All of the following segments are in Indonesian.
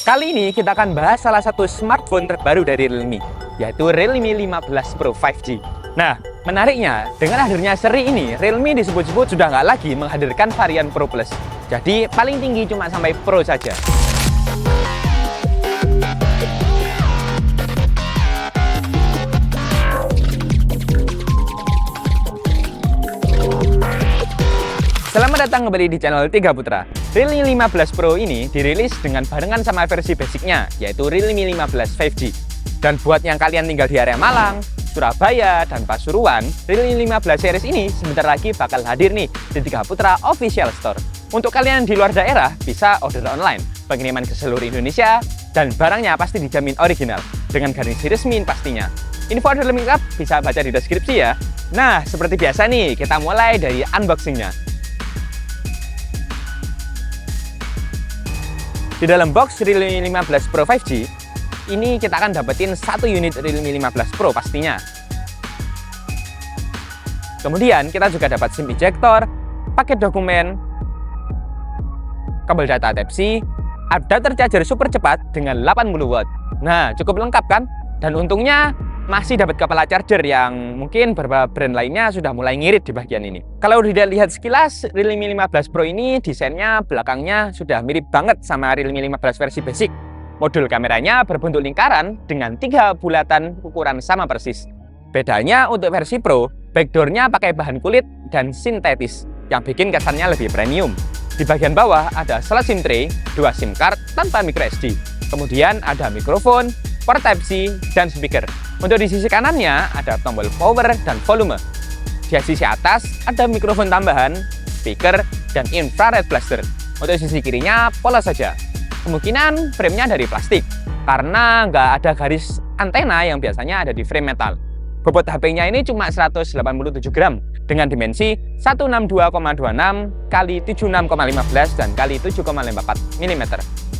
Kali ini kita akan bahas salah satu smartphone terbaru dari Realme, yaitu Realme 15 Pro 5G. Nah, menariknya, dengan hadirnya seri ini, Realme disebut-sebut sudah nggak lagi menghadirkan varian Pro Plus. Jadi, paling tinggi cuma sampai Pro saja. Selamat datang kembali di channel Tiga Putra. Realme 15 Pro ini dirilis dengan barengan sama versi basicnya, yaitu Realme 15 5G. Dan buat yang kalian tinggal di area Malang, Surabaya, dan Pasuruan, Realme 15 series ini sebentar lagi bakal hadir nih di Tiga Putra Official Store. Untuk kalian di luar daerah, bisa order online, pengiriman ke seluruh Indonesia, dan barangnya pasti dijamin original, dengan garansi resmi pastinya. Info order lengkap bisa baca di deskripsi ya. Nah, seperti biasa nih, kita mulai dari unboxingnya. Di dalam box Realme 15 Pro 5G, ini kita akan dapetin satu unit Realme 15 Pro pastinya. Kemudian kita juga dapat SIM ejector, paket dokumen, kabel data Type-C, adapter charger super cepat dengan 80 watt. Nah, cukup lengkap kan? Dan untungnya masih dapat kepala charger yang mungkin beberapa brand lainnya sudah mulai ngirit di bagian ini. Kalau udah lihat sekilas, Realme 15 Pro ini desainnya belakangnya sudah mirip banget sama Realme 15 versi basic. Modul kameranya berbentuk lingkaran dengan 3 bulatan ukuran sama persis. Bedanya untuk versi Pro, backdoor-nya pakai bahan kulit dan sintetis yang bikin kesannya lebih premium. Di bagian bawah ada slot SIM tray, 2 SIM card tanpa microSD. Kemudian ada mikrofon, port Type-C, dan speaker. Untuk di sisi kanannya ada tombol power dan volume. Di sisi atas ada mikrofon tambahan, speaker, dan infrared blaster. Untuk sisi kirinya polos saja. Kemungkinan framenya dari plastik, karena nggak ada garis antena yang biasanya ada di frame metal. Bobot HP-nya ini cuma 187 gram, dengan dimensi 162,26 x 76,15 dan x 7,54 mm.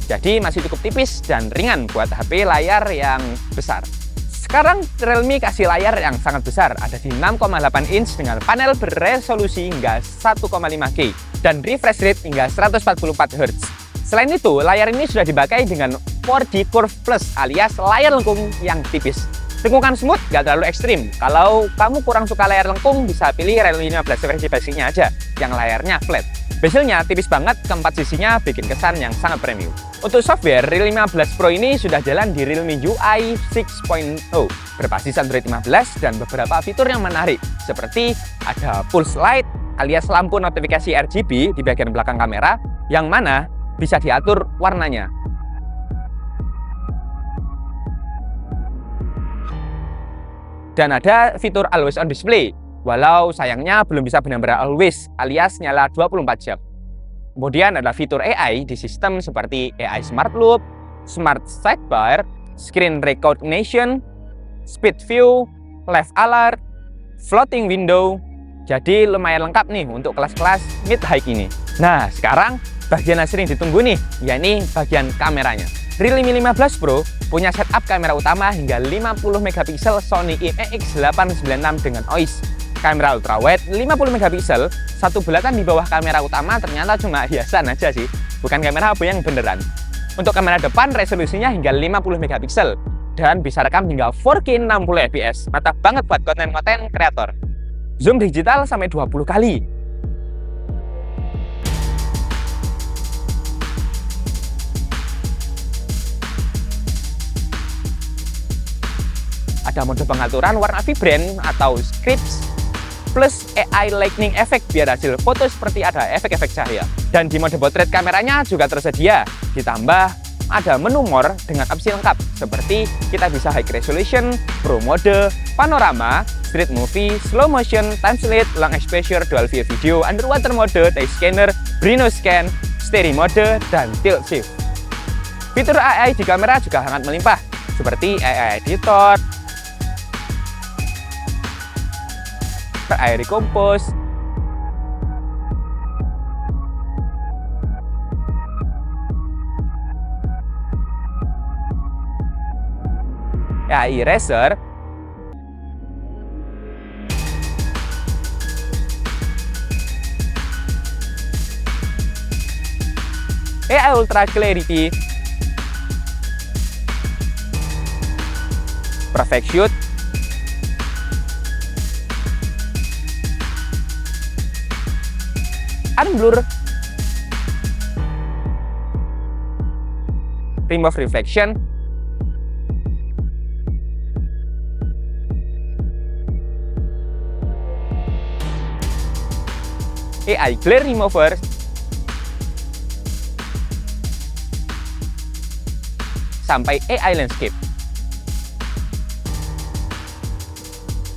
Jadi masih cukup tipis dan ringan buat HP layar yang besar. Sekarang Realme kasih layar yang sangat besar, ada di 6,8 inch dengan panel beresolusi hingga 1,5K dan refresh rate hingga 144 Hz. Selain itu, layar ini sudah dipakai dengan 4D Curve Plus alias layar lengkung yang tipis. Lengkungan smooth nggak terlalu ekstrim. Kalau kamu kurang suka layar lengkung, bisa pilih Realme 15 versi basicnya aja, yang layarnya flat. Bezelnya tipis banget, keempat sisinya bikin kesan yang sangat premium. Untuk software, Realme 15 Pro ini sudah jalan di Realme UI 6.0, berbasis Android 15 dan beberapa fitur yang menarik, seperti ada pulse light alias lampu notifikasi RGB di bagian belakang kamera, yang mana bisa diatur warnanya. Dan ada fitur Always On Display, walau sayangnya belum bisa benar-benar always alias nyala 24 jam. Kemudian ada fitur AI di sistem seperti AI Smart Loop, Smart Sidebar, Screen Recognition, Speed View, Live Alert, Floating Window. Jadi lumayan lengkap nih untuk kelas-kelas mid-high ini. Nah, sekarang bagian yang sering ditunggu nih, yakni bagian kameranya. Realme 15 Pro punya setup kamera utama hingga 50 megapiksel Sony IMX896 dengan OIS. Kamera ultrawide 50 megapiksel, satu bulatan di bawah kamera utama ternyata cuma hiasan aja sih, bukan kamera HP yang beneran. Untuk kamera depan resolusinya hingga 50 megapiksel dan bisa rekam hingga 4K 60 fps. Mantap banget buat konten-konten kreator. Zoom digital sampai 20 kali. Ada mode pengaturan warna vibran atau scripts, plus AI lightning effect biar hasil foto seperti ada efek-efek cahaya. Dan di mode portrait kameranya juga tersedia. Ditambah ada menu more dengan opsi lengkap, seperti kita bisa high resolution, pro mode, panorama, street movie, slow motion, time slate, long exposure, dual view video, underwater mode, day scanner, Brino scan, stereo mode, dan tilt shift. Fitur AI di kamera juga sangat melimpah, seperti AI editor, AI recompose, AI eraser, AI Ultra Clarity, perfect shoot, unblur, remove reflection, AI glare remover, sampai AI landscape.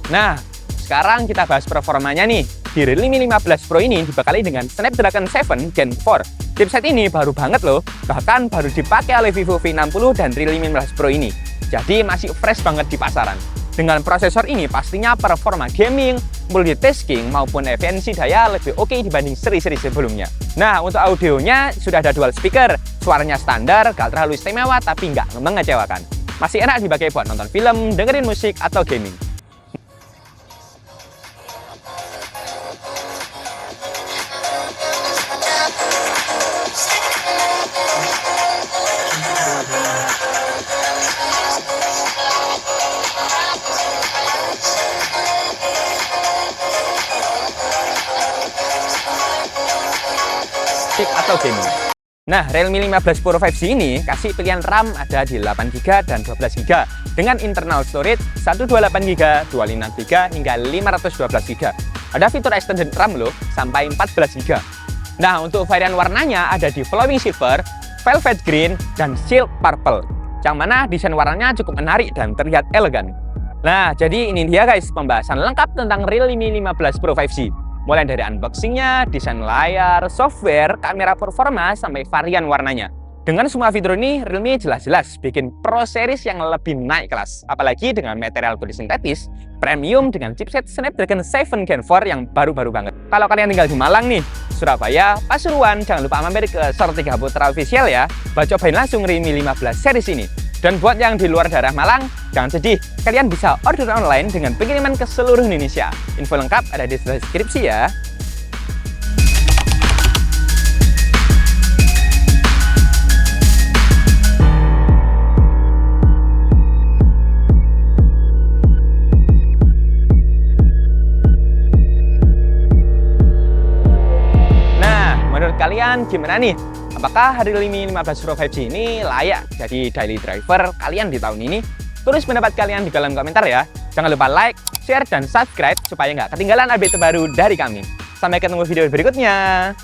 Nah, sekarang kita bahas performanya nih. Di Realme 15 Pro ini dibekali dengan Snapdragon 7 Gen 4. Chipset ini baru banget loh, bahkan baru dipakai oleh Vivo V60 dan Realme 15 Pro ini. Jadi masih fresh banget di pasaran. Dengan prosesor ini pastinya performa gaming, multitasking maupun efisiensi daya lebih oke dibanding seri-seri sebelumnya. Nah, untuk audionya sudah ada dual speaker, suaranya standar, gak terlalu istimewa tapi nggak mengecewakan. Masih enak dipakai buat nonton film, dengerin musik, atau gaming. Atau gaming. Nah, Realme 15 Pro 5G ini kasih pilihan RAM ada di 8GB dan 12GB dengan internal storage 128GB, 256GB hingga 512GB. Ada fitur extended RAM loh sampai 14GB. Nah, untuk varian warnanya ada di Flowing Silver, Velvet Green, dan Silk Purple. Yang mana desain warnanya cukup menarik dan terlihat elegan. Nah, jadi ini dia guys pembahasan lengkap tentang Realme 15 Pro 5G. Mulai dari unboxingnya, desain layar, software, kamera performa, sampai varian warnanya. Dengan semua fitur ini, Realme jelas-jelas bikin Pro series yang lebih naik kelas. Apalagi dengan material kulit sintetis, premium dengan chipset Snapdragon 7 Gen 4 yang baru-baru banget. Kalau kalian tinggal di Malang nih, Surabaya, Pasuruan, jangan lupa mampir ke Store 3 Putra Official ya, buat cobain langsung Realme 15 series ini. Dan buat yang di luar daerah Malang, jangan sedih, kalian bisa order online dengan pengiriman ke seluruh Indonesia. Info lengkap ada di deskripsi ya. Nah, menurut kalian gimana nih? Apakah Realme 15 Pro 5G ini layak jadi daily driver kalian di tahun ini? Tulis pendapat kalian di kolom komentar ya. Jangan lupa like, share, dan subscribe supaya nggak ketinggalan update terbaru dari kami. Sampai ketemu video berikutnya.